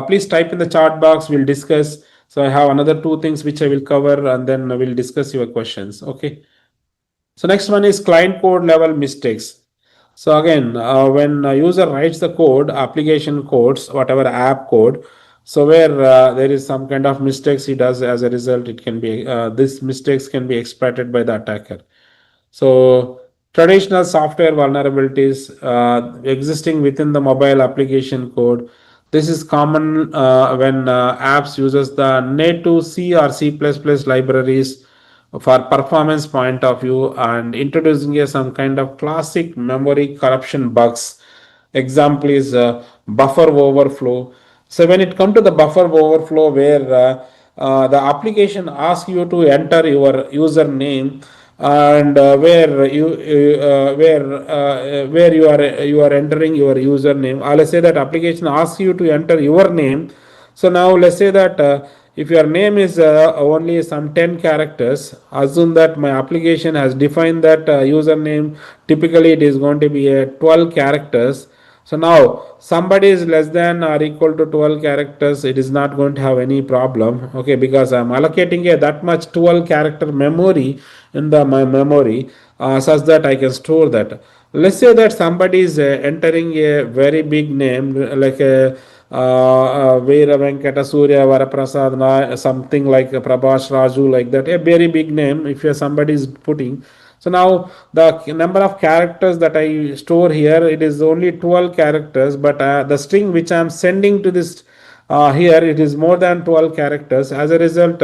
please type in the chat box. We'll discuss. So I have another two things which I will cover, and then we'll discuss your questions. Okay. So next one is client code level mistakes. So again, when a user writes the code, application codes, whatever app code, so where there is some kind of mistakes he does, as a result, it can be this mistakes can be exploited by the attacker. So traditional software vulnerabilities existing within the mobile application code. This is common when apps uses the native C or C++ libraries for performance point of view and introducing some kind of classic memory corruption bugs. Example is buffer overflow. So when it comes to the buffer overflow, where the application asks you to enter your username, and where you are entering your username. Let's say that application asks you to enter your name. So now let's say that if your name is only some 10 characters, assume that my application has defined that username, typically it is going to be 12 characters. So now somebody is less than or equal to 12 characters, it is not going to have any problem. Okay, because I'm allocating a that much 12 character memory in the my memory, such that I can store that. Let's say that somebody is entering a very big name like a Veera Venkata Surya Varaprasad, something like Prabhash Raju, like that, a very big name. If somebody is putting, so now the number of characters that I store here, it is only 12 characters, but the string which I am sending to this here, it is more than 12 characters. As a result,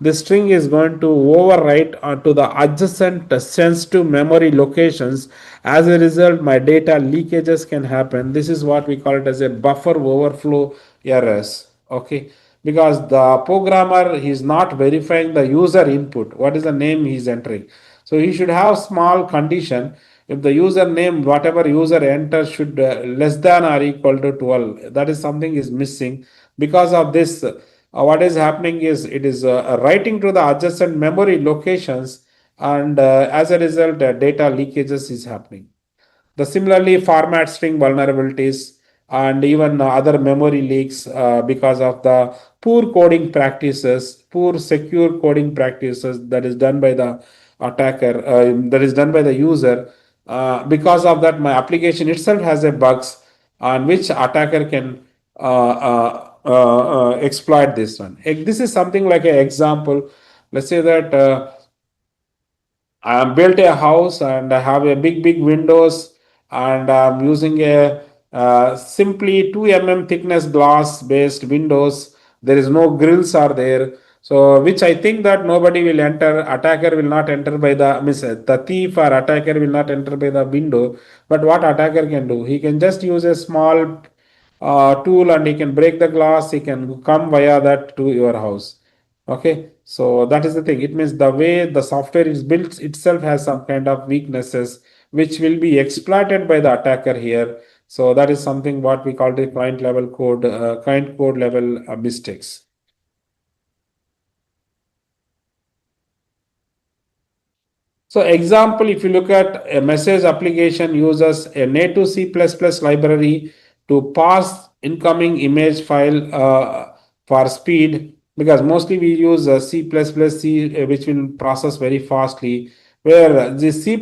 this string is going to overwrite to the adjacent sensitive memory locations. As a result, my data leakages can happen. This is what we call it as a buffer overflow errors. Okay, because the programmer is not verifying the user input, what is the name he is entering. So he should have small condition. If the username, whatever user enters, should less than or equal to 12, that is something is missing. Because of this, what is happening is it is writing to the adjacent memory locations, and as a result, data leakages is happening. The similarly format string vulnerabilities and even other memory leaks because of the poor coding practices, poor secure coding practices that is done by the attacker, that is done by the user. Because of that, my application itself has a bugs on which attacker can exploit this one. This is something like an example. Let's say that I built a house and I have a big windows, and I'm using a simply 2 mm thickness glass based windows. There is no grills are there. So which I think that nobody will enter, attacker will not enter by the miss the thief or attacker will not enter by the window. But what attacker can do? He can just use a small tool and he can break the glass, he can come via that to your house. Okay, so that is the thing. It means the way the software is built itself has some kind of weaknesses which will be exploited by the attacker here. So that is something what we call the client level code, client code level mistakes. So example, if you look at a message application uses a native C++ library to pass incoming image file for speed, because mostly we use C++, which will process very fastly, where the C++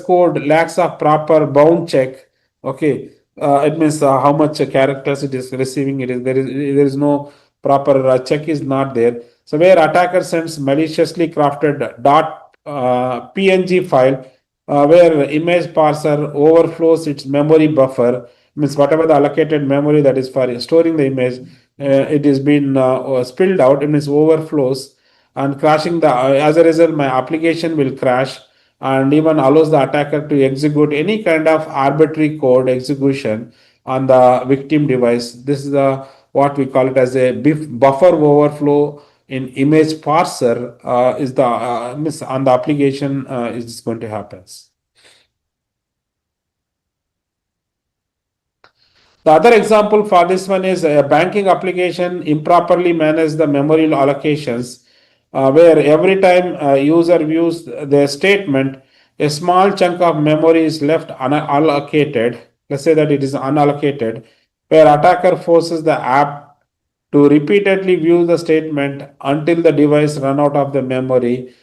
code lacks a proper bound check. Okay, it means how much characters it is receiving. There is no proper check is not there. So where attacker sends maliciously crafted PNG file where image parser overflows its memory buffer, means whatever the allocated memory that is for storing the image, it is been spilled out, it means overflows and crashing the, as a result my application will crash and even allows the attacker to execute any kind of arbitrary code execution on the victim device. This is the what we call it as a buffer overflow in image parser is the on the application is going to happen. The other example for this one is a banking application improperly manage the memory allocations, where every time a user views their statement, a small chunk of memory is left unallocated. Let's say that it is unallocated, where attacker forces the app to repeatedly view the statement until the device run out of the memory,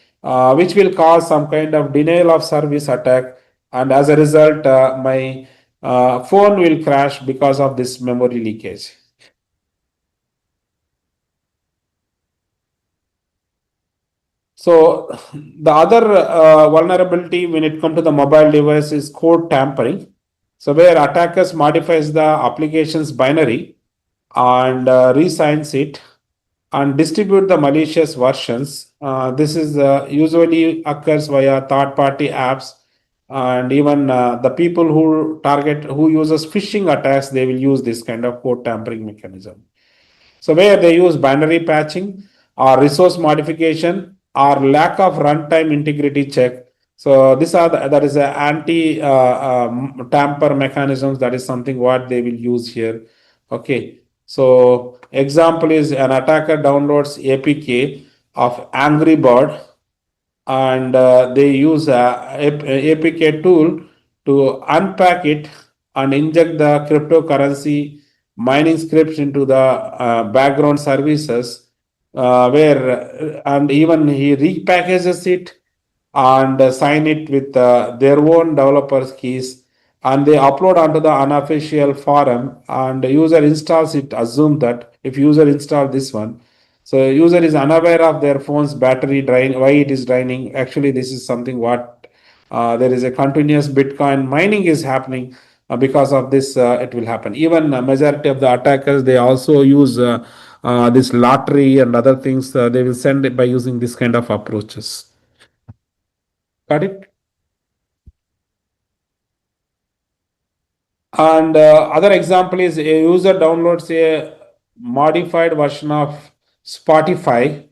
which will cause some kind of denial of service attack, and as a result, my phone will crash because of this memory leakage. So the other vulnerability when it comes to the mobile device is code tampering. So where attackers modifies the application's binary and resigns it and distribute the malicious versions. This is usually occurs via third-party apps, and even the people who uses phishing attacks, they will use this kind of code tampering mechanism. So where they use binary patching or resource modification or lack of runtime integrity check. So these are that is a anti tamper mechanisms. That is something what they will use here. Okay. So example is an attacker downloads APK of Angry Bird, and they use a APK tool to unpack it and inject the cryptocurrency mining scripts into the background services, where and even he repackages it and sign it with their own developers keys, and they upload onto the unofficial forum, and the user installs it. Assume that if user install this one, so user is unaware of their phone's battery drain, why it is draining. Actually, this is something what there is a continuous Bitcoin mining is happening. Because of this, it will happen. Even majority of the attackers, they also use this lottery and other things. They will send it by using this kind of approaches. Got it? And other example is a user downloads a modified version of Spotify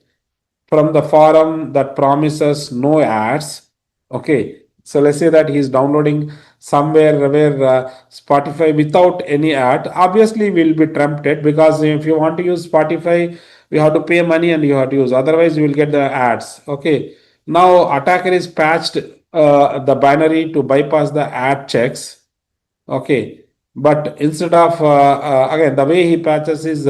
from the forum that promises no ads. Okay, so let's say that he's downloading somewhere where Spotify without any ad. Obviously, will be tempted, because if you want to use Spotify, you have to pay money and you have to use. Otherwise, you will get the ads. Okay. Now, attacker is patched the binary to bypass the ad checks. Okay, but instead of again the way he patches is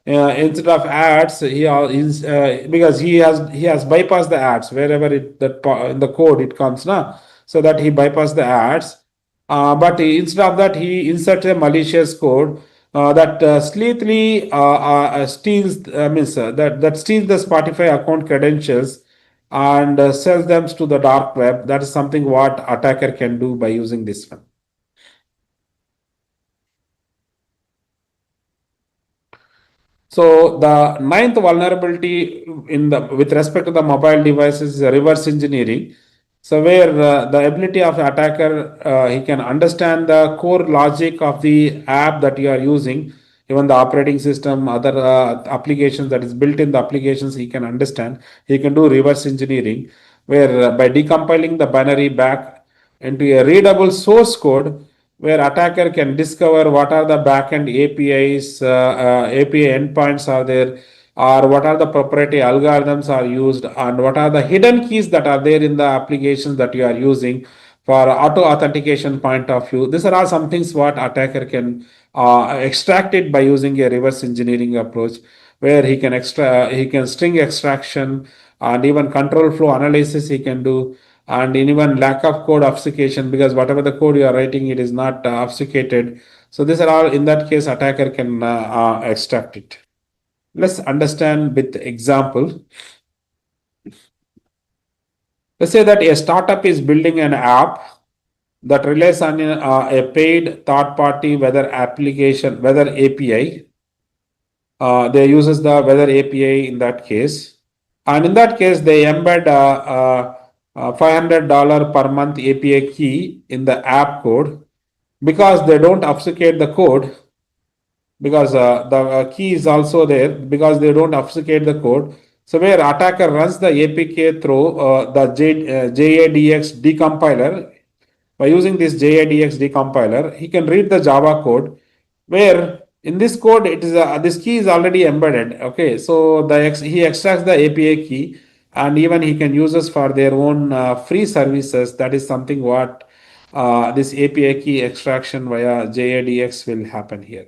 instead of ads, is because he has bypassed the ads wherever it that in the code it comes now, so that he bypassed the ads. But instead of that, he inserts a malicious code that sleathily steals means that steals the Spotify account credentials and sells them to the dark web. That is something what attacker can do by using this one. So the ninth vulnerability in the with respect to the mobile devices is reverse engineering. So where the ability of the attacker, he can understand the core logic of the app that you are using, even the operating system, other applications that is built in the applications, he can understand. He can do reverse engineering, where by decompiling the binary back into a readable source code, where attacker can discover what are the backend APIs, API endpoints are there, or what are the proprietary algorithms are used, and what are the hidden keys that are there in the applications that you are using for auto authentication point of view. These are all some things what attacker can extract it by using a reverse engineering approach, where he can string extraction and even control flow analysis he can do, and even lack of code obfuscation, because whatever the code you are writing, it is not obfuscated. So these are all, in that case, attacker can extract it. Let's understand with example. Let's say that a startup is building an app that relies on a paid third party weather API. They uses the weather API in that case, and in that case they embed $500 per month API key in the app code, because they don't obfuscate the code, because the key is also there, because they don't obfuscate the code. So where attacker runs the APK through the JADX decompiler. By using this JADX decompiler, he can read the Java code, where in this code it is this key is already embedded. Okay, so he extracts the API key, and even he can use this for their own free services. That is something what this API key extraction via JADX will happen here.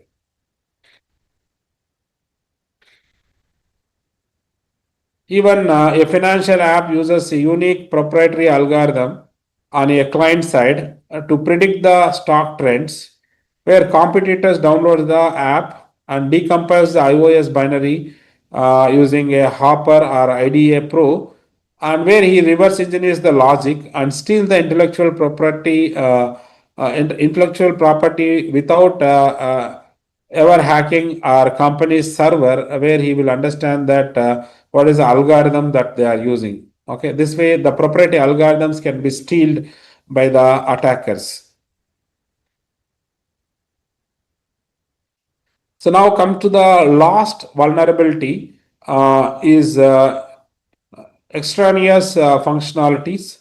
Even a financial app uses a unique proprietary algorithm on a client side to predict the stock trends, where competitors download the app and decompose the iOS binary using a Hopper or IDA Pro, and where he reverse engineers the logic and steal the intellectual property without ever hacking our company's server, where he will understand that what is the algorithm that they are using. Okay, this way the proprietary algorithms can be stealed by the attackers. So now come to the last vulnerability is extraneous functionalities,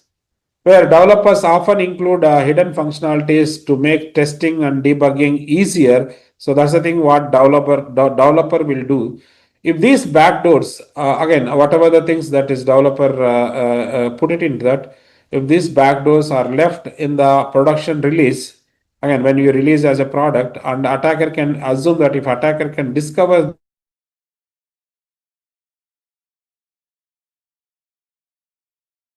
where developers often include hidden functionalities to make testing and debugging easier. So that's the thing what developer will do. If these backdoors, again, whatever the things that is developer put it in that, if these backdoors are left in the production release, again, when you release as a product, and attacker can assume that if attacker can discover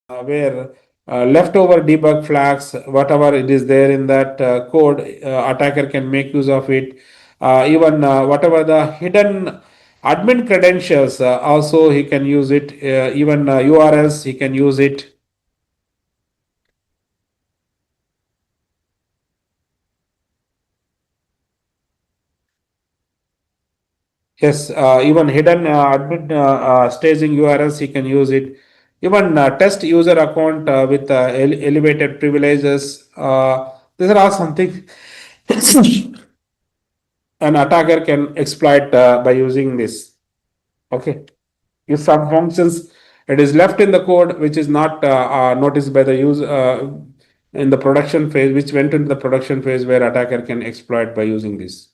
these where leftover debug flags, whatever it is there in that code, attacker can make use of it. Even whatever the hidden admin credentials, also he can use it. Even URLs, he can use it. Yes, even hidden admin staging URLs, he can use it. Even test user account with elevated privileges. These are all something an attacker can exploit by using this. Okay, if some functions it is left in the code which is not noticed by the user in the production phase, which went into the production phase, where attacker can exploit by using this.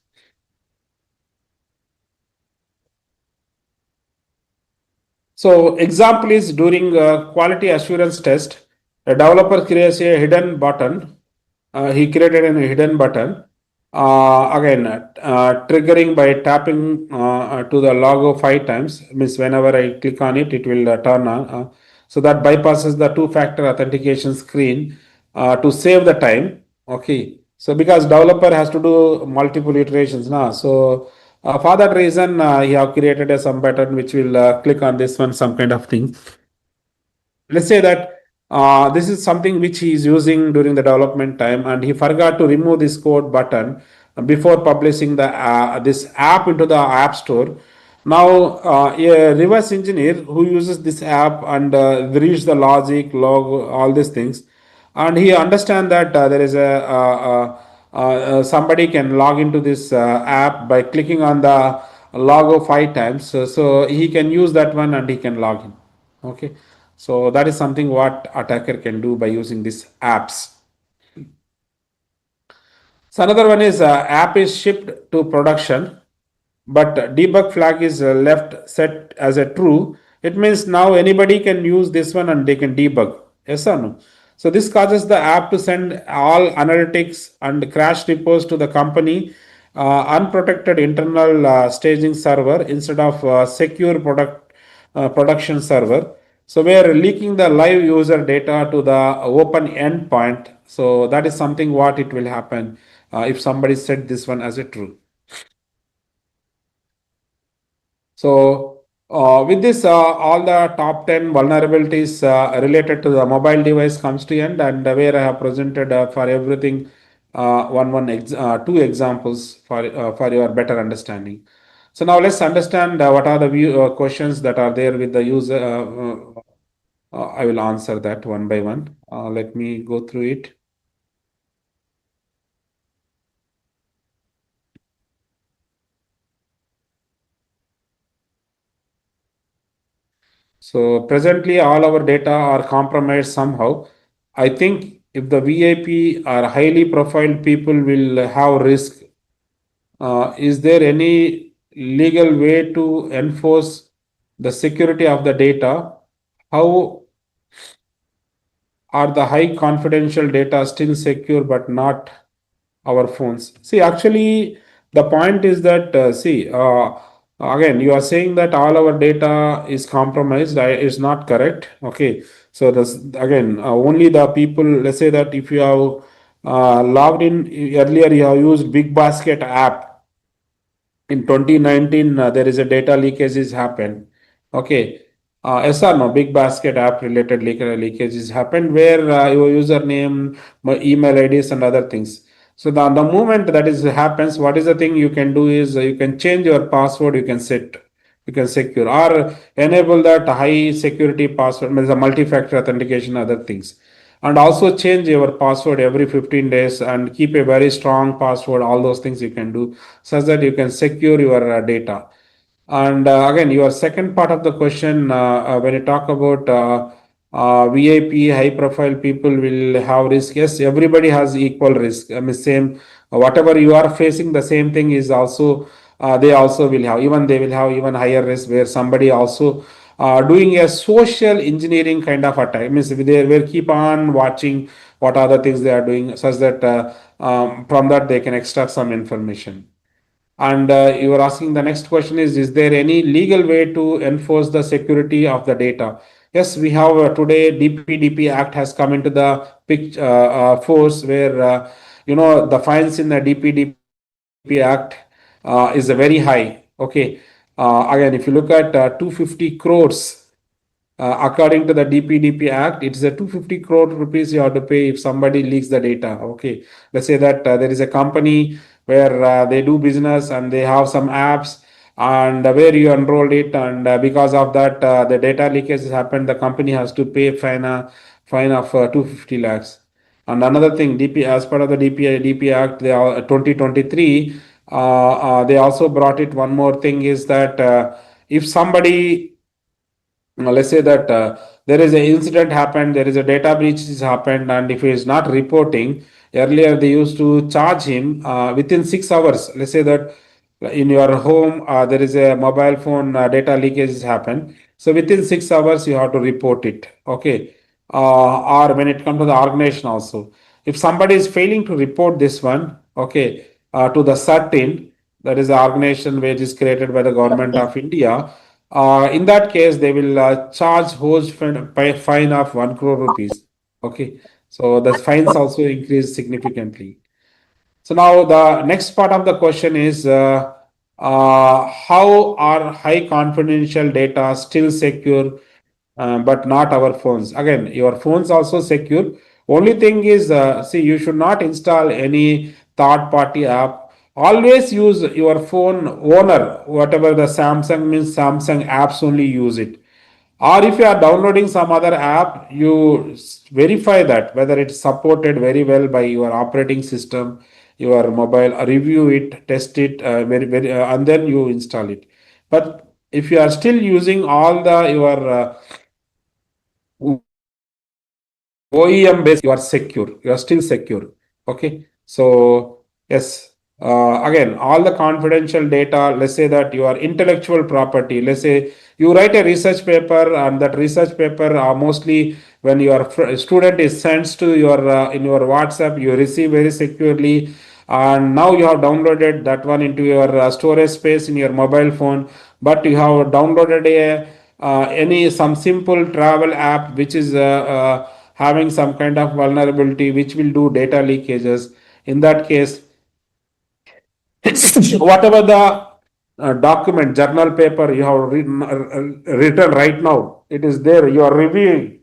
So example is during a quality assurance test, a developer creates a hidden button. He created a hidden button. Again, triggering by tapping to the logo 5 times. Means whenever I click on it, it will turn on. So that bypasses the two-factor authentication screen to save the time. Okay. So because developer has to do multiple iterations now, so for that reason, he have created a some button which will click on this one, some kind of thing. Let's say that this is something which he is using during the development time, and he forgot to remove this code button before publishing the this app into the app store. Now a reverse engineer who uses this app and reads the logic log, all these things, and he understand that there is somebody can log into this app by clicking on the logo 5 times, so he can use that one and he can log in. Okay, so that is something what attacker can do by using these apps. So another one is app is shipped to production, but debug flag is left set as a true. It means now anybody can use this one and they can debug. Yes or no? So this causes the app to send all analytics and crash reports to the company unprotected internal staging server instead of secure production server. So we are leaking the live user data to the open endpoint. So that is something what it will happen if somebody set this one as a true. So, with this, all the top 10 vulnerabilities related to the mobile device comes to end, and where I have presented for everything two examples for your better understanding. So now let's understand what are the questions that are there with the user. I will answer that one by one. Let me go through it. So presently, all our data are compromised somehow. I think if the VIP or highly profiled people will have risk, is there any legal way to enforce the security of the data? How are the high confidential data still secure but not our phones? See, actually, the point is that Again, you are saying that all our data is compromised. Is not correct. Okay. So this again, only the people. Let's say that if you have logged in earlier, you have used Big Basket app in 2019, there is a data leakage is happened. Okay. Yes or no? Big Basket app related leakage is happened where your username, email IDs, and other things. So the moment that is happens, what is the thing you can do is you can change your password. You can set, you can secure or enable that high security password, means a multi-factor authentication, other things, and also change your password every 15 days and keep a very strong password. All those things you can do such that you can secure your data. And again, your second part of the question, when you talk about VIP, high profile people will have risk. Yes, everybody has equal risk. I mean, same, whatever you are facing, the same thing is also, they also will have, even they will have even higher risk where somebody also doing a social engineering kind of attack. Means they will keep on watching what other things they are doing such that from that they can extract some information. And you are asking the next question is there any legal way to enforce the security of the data? Yes, we have today DPDP Act has come into the force where the fines in the DPDP Act is very high. Okay. Again, if you look at 250 crores according to the DPDP Act, it's a 250 crore rupees you have to pay if somebody leaks the data. Okay, let's say that there is a company where they do business and they have some apps and where you enrolled it, and because of that the data leakage has happened, the company has to pay fine of 250 lakhs. And another thing, DP as part of the DP Act, they are 2023. They also brought it. One more thing is that if somebody let's say that there is an incident happened, there is a data breach has happened, and if he is not reporting, earlier they used to charge him within 6 hours. Let's say that in your home there is a mobile phone data leakage has happened, so within 6 hours you have to report it. Okay. Or when it comes to the organization also, if somebody is failing to report this one, okay, to the certain, that is the organization which is created by the government of India, in that case, they will charge host fine of 1 crore rupees. Okay, so the fines also increase significantly. So now the next part of the question is how are high confidential data still secure, but not our phones? Again, your phones also secure. Only thing is, see, you should not install any third party app. Always use your phone owner, whatever the Samsung means, Samsung apps only use it. Or if you are downloading some other app, you verify that whether it's supported very well by your operating system, your mobile, review it, test it, and then you install it. But if you are still using all the your OEM based, you are secure. You are still secure. Okay. So yes. Again, all the confidential data. Let's say that your intellectual property. Let's say you write a research paper, and that research paper mostly when your student is sent to your in your WhatsApp, you receive very securely, and now you have downloaded that one into your storage space in your mobile phone, but you have downloaded a any some simple travel app which is having some kind of vulnerability which will do data leakages. In that case, whatever the document, journal paper you have written right now, it is there, you are reviewing,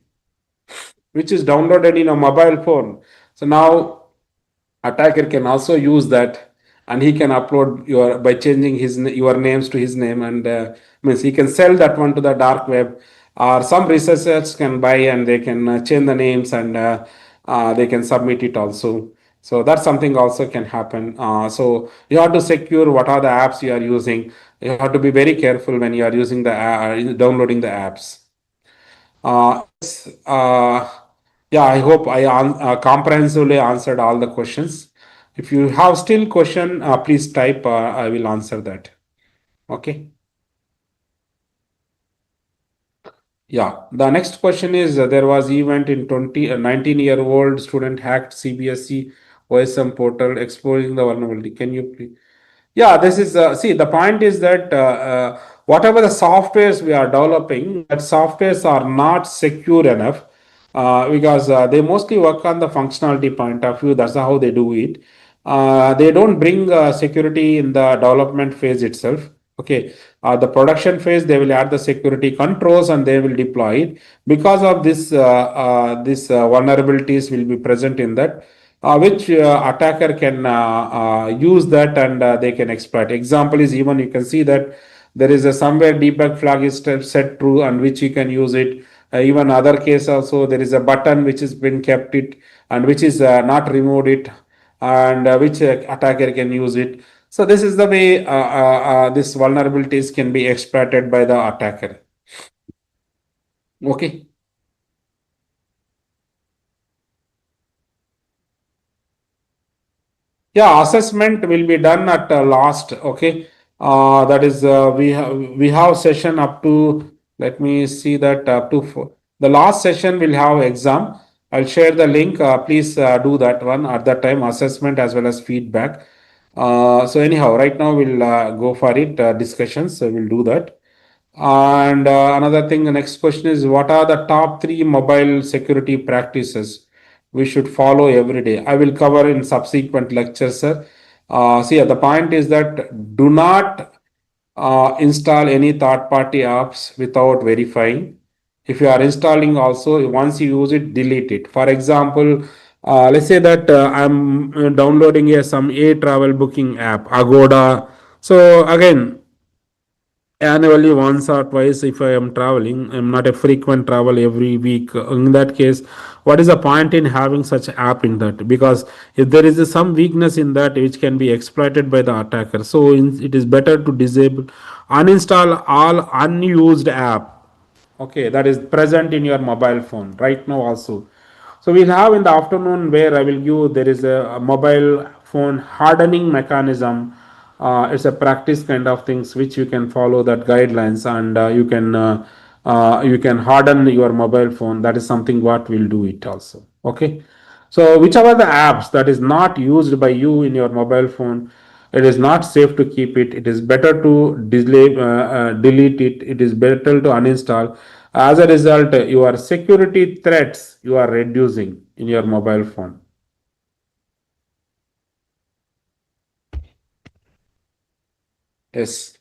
which is downloaded in a mobile phone. So now attacker can also use that, and he can upload your by changing your names to his name, and means he can sell that one to the dark web, or some researchers can buy and they can change the names, and they can submit it also. So that's something also can happen. So you have to secure what are the apps you are using. You have to be very careful when you are using the downloading the apps. Yes, yeah, I hope I comprehensively answered all the questions. If you have still question, please type. I will answer that. Okay. Yeah. The next question is there was event in 19-year-old student hacked CBSE OSM portal exposing the vulnerability. Can you please? Yeah, this is see, the point is that whatever the softwares we are developing, that softwares are not secure enough because they mostly work on the functionality point of view. That's how they do it. They don't bring security in the development phase itself. Okay, the production phase they will add the security controls and they will deploy it. Because of this vulnerabilities will be present in that, which attacker can use that and they can exploit. Example is, even you can see that there is a somewhere debug flag is set true and which you can use it. Even other case also there is a button which has been kept it and which is not removed it, and which attacker can use it. So this is the way this vulnerabilities can be exploited by the attacker. Okay. Yeah, assessment will be done at last. Okay, that is we have session up to, let me see that, up to the last session will have exam. I'll share the link. Please do that one at that time, assessment as well as feedback. So anyhow, right now we'll go for it discussions. So we'll do that. And another thing, the next question is, what are the top three mobile security practices we should follow every day? I will cover in subsequent lectures, sir. See, the point is that do not install any third party apps without verifying. If you are installing also, once you use it, delete it. For example, let's say that I'm downloading some air travel booking app, Agoda. So again, annually once or twice if I am traveling, I'm not a frequent travel every week. In that case, what is the point in having such app in that? Because if there is some weakness in that which can be exploited by the attacker, so it is better to disable, uninstall all unused app, okay, that is present in your mobile phone right now also. So we'll have in the afternoon where I will give, there is a mobile phone hardening mechanism. It's a practice kind of things which you can follow that guidelines, and you can harden your mobile phone. That is something what will do it also. Okay. So whichever the apps that is not used by you in your mobile phone, it is not safe to keep it. It is better to delete it. It is better to uninstall. As a result, your security threats you are reducing in your mobile phone. Yes.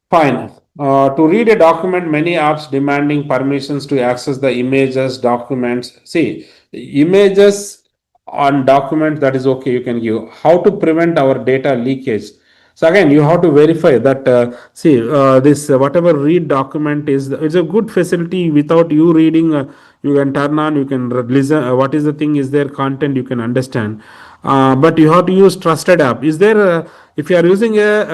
Fine. To read a document, many apps demanding permissions to access the images, documents. See, images on documents, that is okay, you can give. How to prevent our data leakage? So again, you have to verify that. See, this whatever read document is, it's a good facility. Without you reading, you can turn on, you can listen. What is the thing? Is there content you can understand? But you have to use trusted app. Is there if you are using a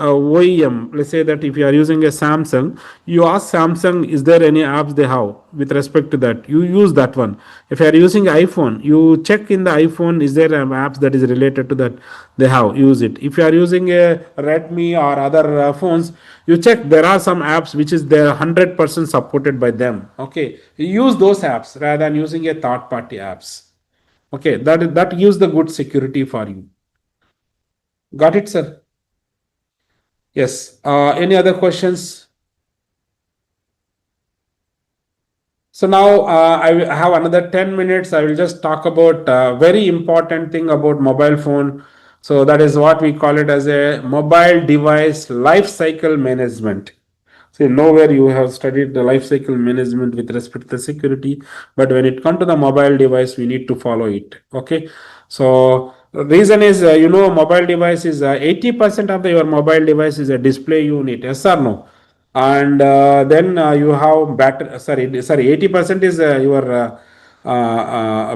OEM, let's say that if you are using a Samsung, you ask Samsung, is there any apps they have with respect to that? You use that one. If you are using iPhone, you check in the iPhone, is there apps that is related to that? They have, use it. If you are using a Redmi or other phones, you check there are some apps which is there 100% supported by them. Okay, you use those apps rather than using a third party apps. Okay, that gives the good security for you. Got it, sir? Yes. Any other questions? So now I have another 10 minutes. I will just talk about very important thing about mobile phone. So that is what we call it as a mobile device life cycle management. See, nowhere you have studied the life cycle management with respect to the security, but when it comes to the mobile device, we need to follow it. Okay. So the reason is, mobile device is 80% of your mobile device is a display unit. Yes or no? And then you have battery. Sorry, 80% is your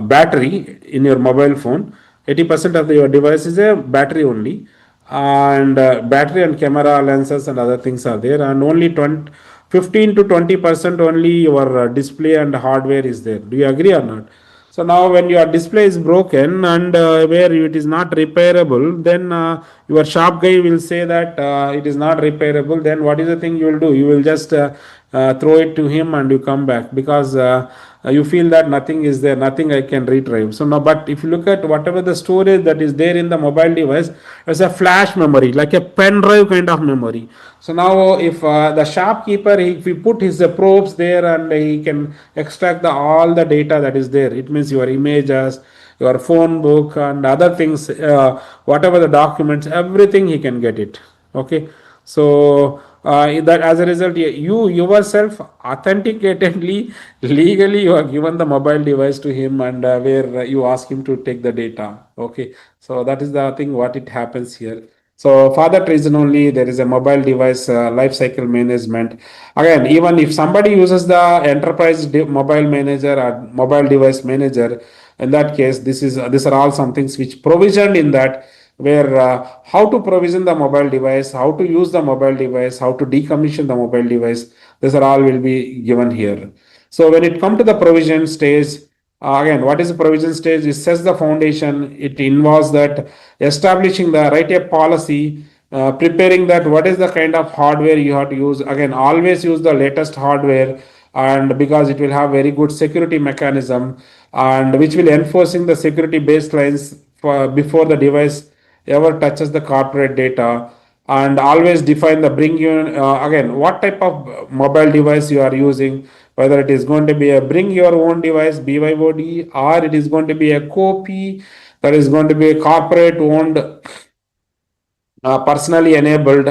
battery in your mobile phone. 80% of your device is a battery only, and battery and camera lenses and other things are there, and only 15 to 20% only your display and hardware is there. Do you agree or not? So now when your display is broken and where it is not repairable, then your shop guy will say that it is not repairable. Then what is the thing you will do? You will just throw it to him and you come back, because you feel that nothing is there, nothing I can retrieve. So now, but if you look at whatever the storage that is there in the mobile device, it's a flash memory, like a pen drive kind of memory. So now, if the shopkeeper, if he put his probes there and he can extract the all the data that is there, it means your images, your phone book, and other things, whatever the documents, everything he can get it. Okay, so that as a result, you yourself authenticatedly, legally, you are given the mobile device to him, and where you ask him to take the data. Okay, so that is the thing what it happens here. So for that reason only, there is a mobile device life cycle management. Again, even if somebody uses the enterprise mobile manager or mobile device manager, in that case, these are all some things which provisioned in that, where how to provision the mobile device, how to use the mobile device, how to decommission the mobile device. These are all will be given here. So when it comes to the provision stage, again, what is the provision stage? It sets the foundation. It involves that establishing the right a policy, preparing that what is the kind of hardware you have to use. Again, always use the latest hardware, and because it will have very good security mechanism, and which will enforcing the security baselines for before the device ever touches the corporate data. And always define the bring you again what type of mobile device you are using, whether it is going to be a bring your own device BYOD, or it is going to be a copy, that is going to be a corporate owned, personally enabled.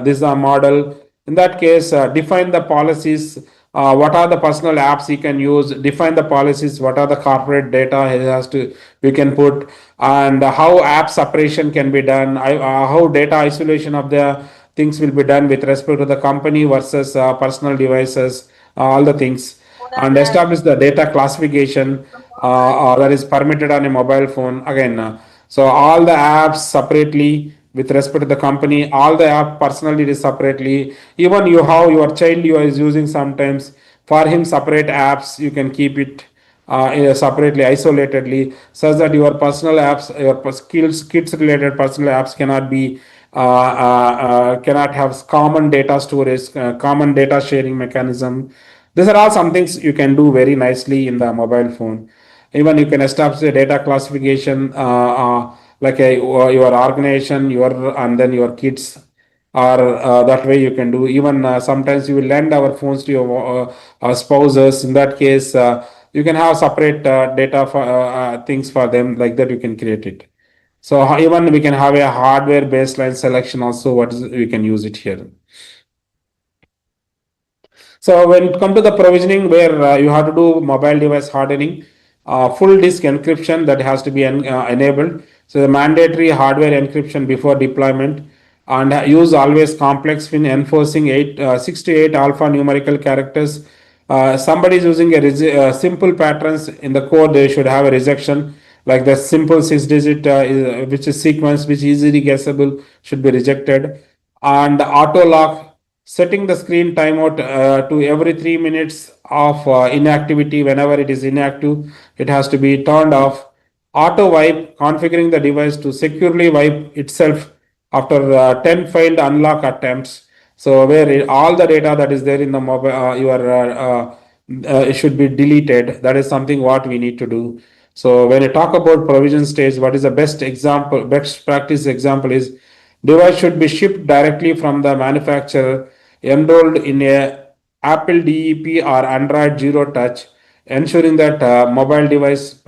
This is a model. In that case, define the policies. What are the personal apps you can use? Define the policies. What are the corporate data it has to we can put, and how app separation can be done. How data isolation of the things will be done with respect to the company versus personal devices. All the things, and establish the data classification that is permitted on a mobile phone. Again, so all the apps separately with respect to the company, all the app personally is separately. Even you have your child you is using sometimes, for him separate apps you can keep it separately, isolatedly, such that your personal apps, your skills kids related personal apps cannot be cannot have common data storage, common data sharing mechanism. These are all some things you can do very nicely in the mobile phone. Even you can establish a data classification, like your organization, your and then your kids, or that way you can do. Even sometimes you will lend our phones to your spouses. In that case, you can have separate data for things for them, like that you can create it. So even we can have a hardware baseline selection also. What is we can use it here. So when it comes to the provisioning, where you have to do mobile device hardening, full disk encryption that has to be enabled. So the mandatory hardware encryption before deployment, and use always complex when enforcing 6 to 8 alphanumerical characters. Somebody is using simple patterns in the code, they should have a rejection, like the simple 6 digit which is sequence which is easily guessable should be rejected. And auto lock, setting the screen timeout to every 3 minutes of inactivity. Whenever it is inactive, it has to be turned off. Auto wipe, configuring the device to securely wipe itself after 10 failed unlock attempts. So where all the data that is there in the mobile, it should be deleted. That is something what we need to do. So when you talk about provision stage, what is the best example, best practice example is, device should be shipped directly from the manufacturer, enrolled in a Apple DEP or Android Zero Touch, ensuring that mobile device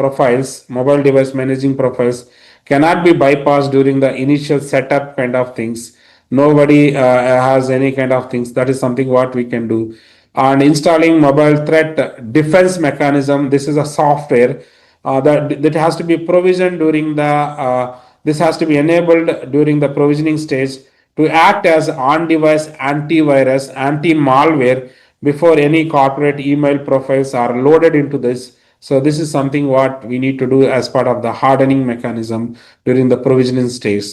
managing profiles cannot be bypassed during the initial setup kind of things. Nobody has any kind of things. That is something what we can do. And installing mobile threat defense mechanism. This is a software that has to be provisioned during the this has to be enabled during the provisioning stage to act as on-device antivirus, anti-malware before any corporate email profiles are loaded into this. So this is something what we need to do as part of the hardening mechanism during the provisioning stage.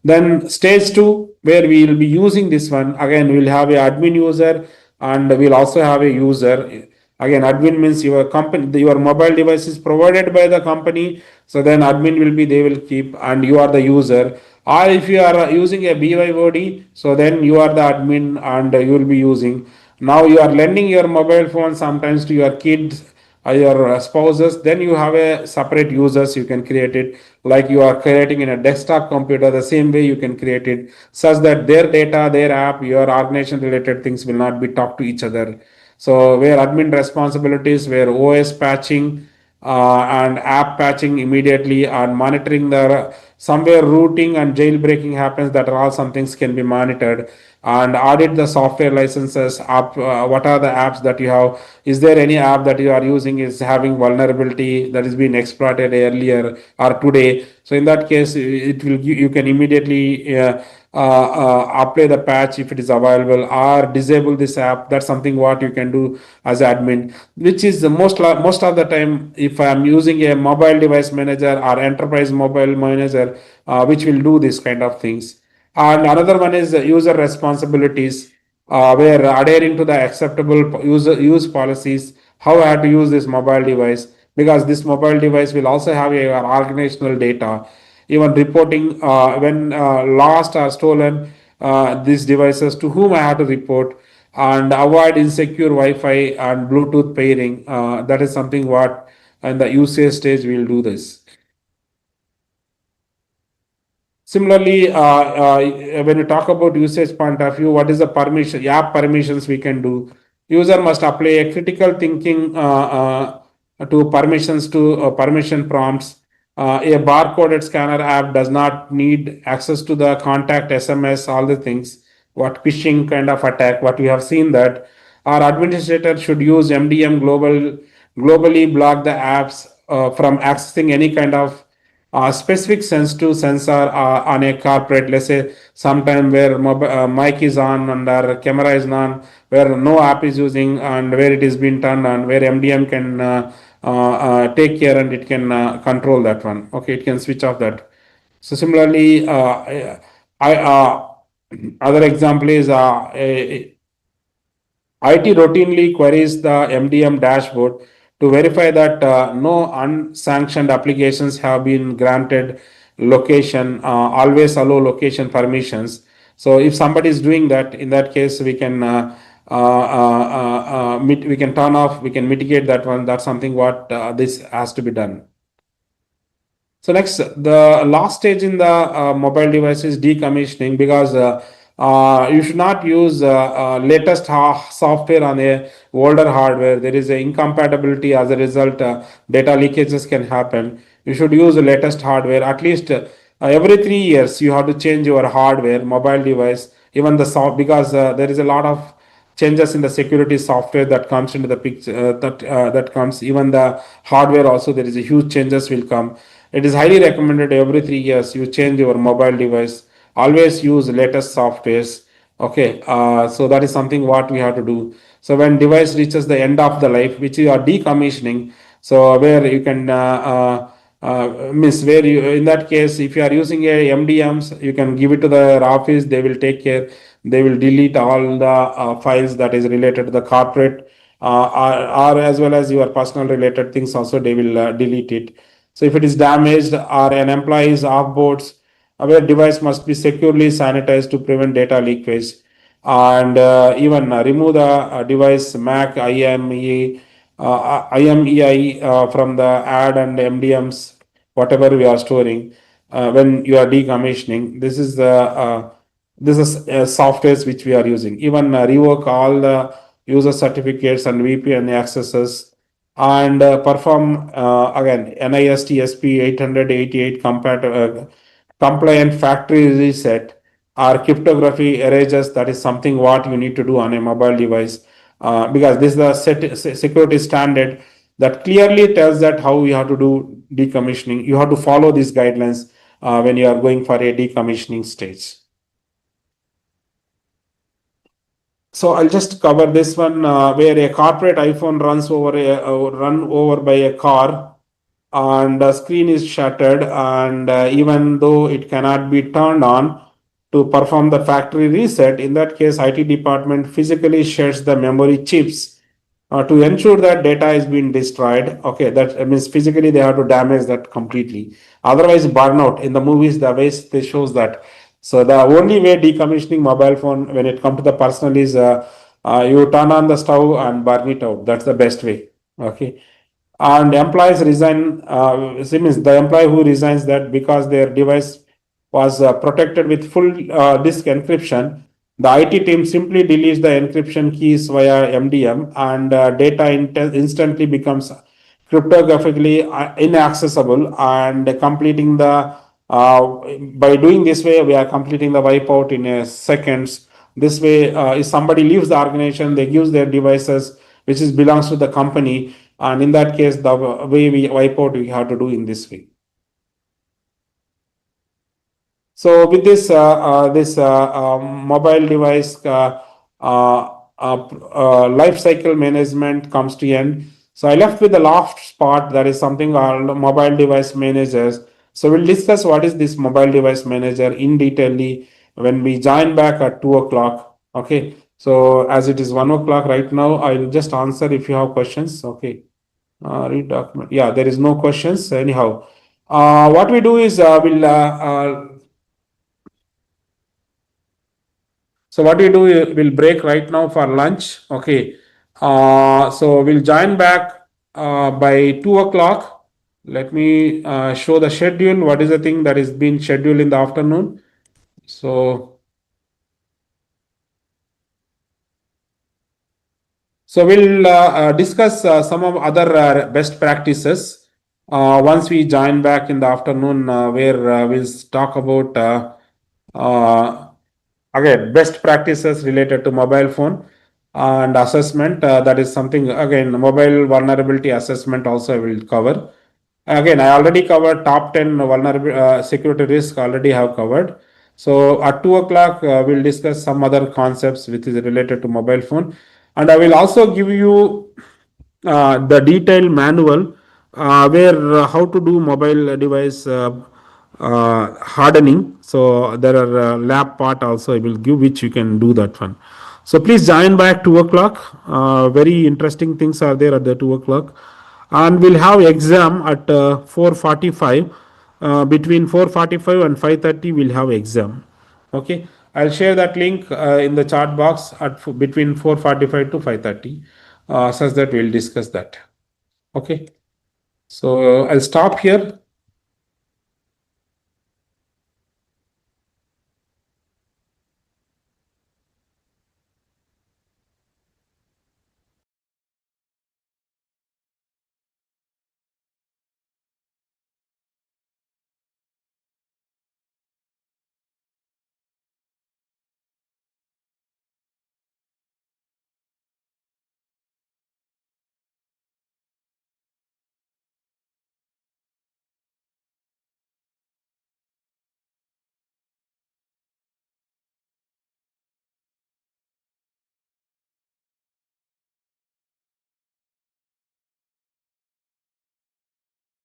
Then stage two, where we will be using this one, again we will have a admin user, and we'll also have a user. Again, admin means your company, your mobile device is provided by the company. So then admin will be, they will keep, and you are the user. Or if you are using a BYOD, so then you are the admin and you will be using. Now you are lending your mobile phone sometimes to your kids your spouses, then you have a separate users, you can create it like you are creating in a desktop computer. The same way you can create it such that their data, their app, your organization related things will not be talked to each other. So where admin responsibilities, where OS patching and app patching immediately, and monitoring the somewhere routing and jailbreaking happens, that are all some things can be monitored. And audit the software licenses app, what are the apps that you have, is there any app that you are using is having vulnerability that is being exploited earlier or today. So in that case, it will you can immediately apply the patch if it is available, or disable this app. That's something what you can do as admin, which is the most of the time if I am using a mobile device manager or enterprise mobile manager, which will do this kind of things. And another one is user responsibilities, where adhering to the acceptable user use policies, how I have to use this mobile device, because this mobile device will also have your organizational data. Even reporting when lost or stolen these devices, to whom I have to report, and avoid insecure Wi-Fi and Bluetooth pairing. That is something what in the usage stage we will do this. Similarly, when you talk about usage point of view, what is the permission, app permissions we can do? User must apply a critical thinking to permissions to permission prompts. A barcoded scanner app does not need access to the contact SMS, all the things. What phishing kind of attack, what we have seen that our administrator should use MDM globally block the apps from accessing any kind of specific sensitive sensor on a corporate, let's say sometime where mic is on and our camera is on, where no app is using and where it is being turned on, where MDM can take care and it can control that one. Okay, it can switch off that. So similarly, I other example is IT routinely queries the MDM dashboard to verify that no unsanctioned applications have been granted location, always allow location permissions. So if somebody is doing that, in that case, we can we can turn off, we can mitigate that one. That's something what this has to be done. So next, the last stage in the mobile device is decommissioning, because you should not use latest software on a older hardware. There is a incompatibility. As a result, data leakages can happen. You should use the latest hardware. At least every 3 years, you have to change your hardware, mobile device, even the soft, because there is a lot of changes in the security software that comes into the picture, that comes, even the hardware also there is a huge changes will come. It is highly recommended every 3 years you change your mobile device. Always use latest softwares. Okay, so that is something what we have to do. So when device reaches the end of the life, which you are decommissioning, so where you can miss where you, in that case, if you are using a MDMs, you can give it to the office. They will take care. They will delete all the files that is related to the corporate, or as well as your personal related things also. They will delete it. So if it is damaged or an employee is off boards, our device must be securely sanitized to prevent data leakage, and even remove the device MAC IMEI from the ad and MDMs, whatever we are storing when you are decommissioning. This is softwares which we are using. Even revoke all the user certificates and VPN accesses, and perform again NIST SP 888 compliant factory reset or cryptography erasures. That is something what you need to do on a mobile device, because this is the security standard that clearly tells that how you have to do decommissioning. You have to follow these guidelines when you are going for a decommissioning stage. So I'll just cover this one, where a corporate iPhone run over by a car, and the screen is shattered, and even though it cannot be turned on to perform the factory reset, in that case IT department physically sheds the memory chips to ensure that data is being destroyed. Okay, that means physically they have to damage that completely. Otherwise, burnout in the movies, the ways they shows that. So the only way decommissioning mobile phone when it comes to the personal is you turn on the stove and burn it out. That's the best way. Okay. and employees resign. Means the employee who resigns that because their device was protected with full disk encryption, the IT team simply deletes the encryption keys via MDM, and data instantly becomes cryptographically inaccessible, and completing the by doing this way we are completing the wipeout in a seconds. This way, if somebody leaves the organization, they use their devices which is belongs to the company, and in that case the way we wipe out we have to do in this way. So with this mobile device life cycle management comes to end. So I left with the last part, that is something called mobile device managers. So we'll discuss what is this mobile device manager in detail when we join back at 2 o'clock. Okay. So as it is 1 o'clock right now, I'll just answer if you have questions. Okay. Read document. Yeah, there is no questions anyhow. What we do is what we do is we'll break right now for lunch. Okay. So we'll join back by 2 o'clock. Let me show the schedule. What is the thing that is being scheduled in the afternoon? So we'll discuss some of other best practices once we join back in the afternoon, where we'll talk about uh, again best practices related to mobile phone and assessment. That is something again mobile vulnerability assessment also I will cover. Again, I already covered top 10 vulnerable security risk already have covered. So at 2 o'clock, we'll discuss some other concepts which is related to mobile phone. And I will also give you the detailed manual where how to do mobile device hardening. So there are lab part also I will give which you can do that one. So please join back 2 o'clock. Very interesting things are there at the 2 o'clock, and we'll have exam at 4:45. Between 4:45 and 5:30 we'll have exam. Okay, I'll share that link in the chat box at between 4:45 to 5:30, such that we'll discuss that. Okay, so I'll stop here.